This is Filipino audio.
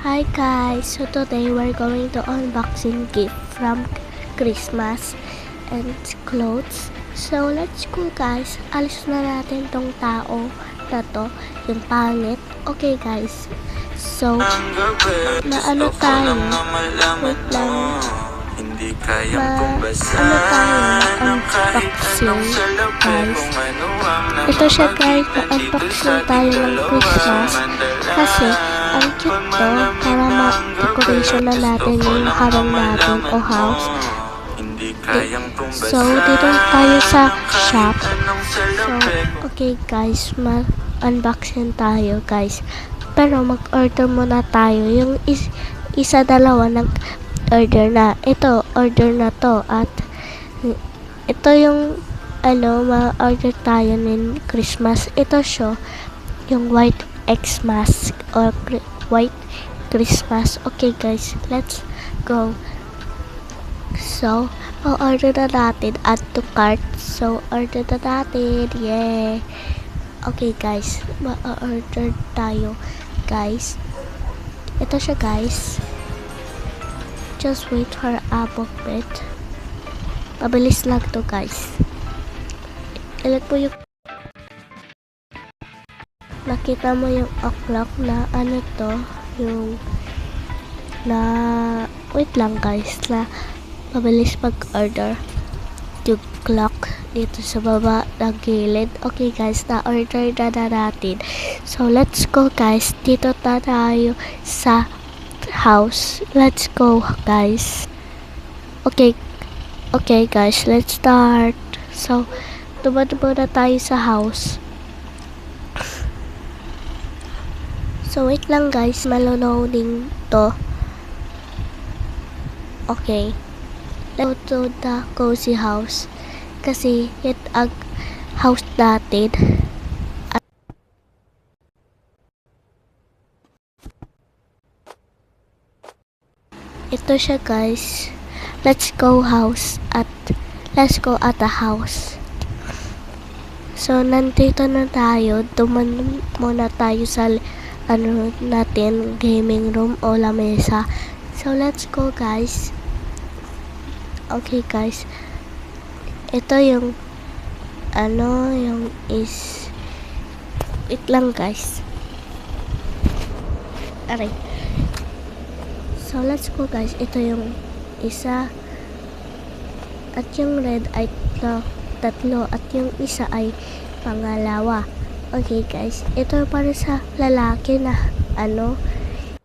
Hi guys, so today we're going to unboxing gift from Christmas and clothes. So let's go guys, alis na natin tong tao na to, yung pangit. Okay guys, so maano tayo, wait lang, unboxing guys. Ito siya guys, unboxing tayo ng Christmas kasi ang cute to, para ma-decoration na natin yung harang natin o house. So dito tayo sa shop. So okay guys, mag-unboxing tayo guys, pero mag-order muna tayo. Yung isa dalawa nag-order na, ito order na to, at ito yung ma-order tayo ng Christmas. Ito siya, yung white Xmas or white Christmas. Okay guys, let's go. So order na natin, add to cart. So order na natin, yeah. Okay guys, ma-order tayo guys. Ito siya guys, just wait for a moment. Mabilis lang to guys. Ilan po yung nakita mo yung o'clock na ano to, yung na wait lang guys, na mabilis mag-order yung clock dito sa baba ng gilid. Okay guys, na-order na natin. So let's go guys, dito na tayo sa house. Let's go guys. Okay guys, let's start. So dumaan muna tayo sa house. So wait lang guys, malo-loading to. Okay, let's go to the cozy house kasi it ang house natin. Ito siya guys. Let's go at the house. So nandito na tayo, duman muna tayo sa natin, gaming room o lamesa. So let's go guys. Okay guys, ito yung yung wait lang guys, aray. So let's go guys, ito yung isa, at yung red ay tatlo, at yung isa ay pangalawa. Okay guys, ito para sa lalaki na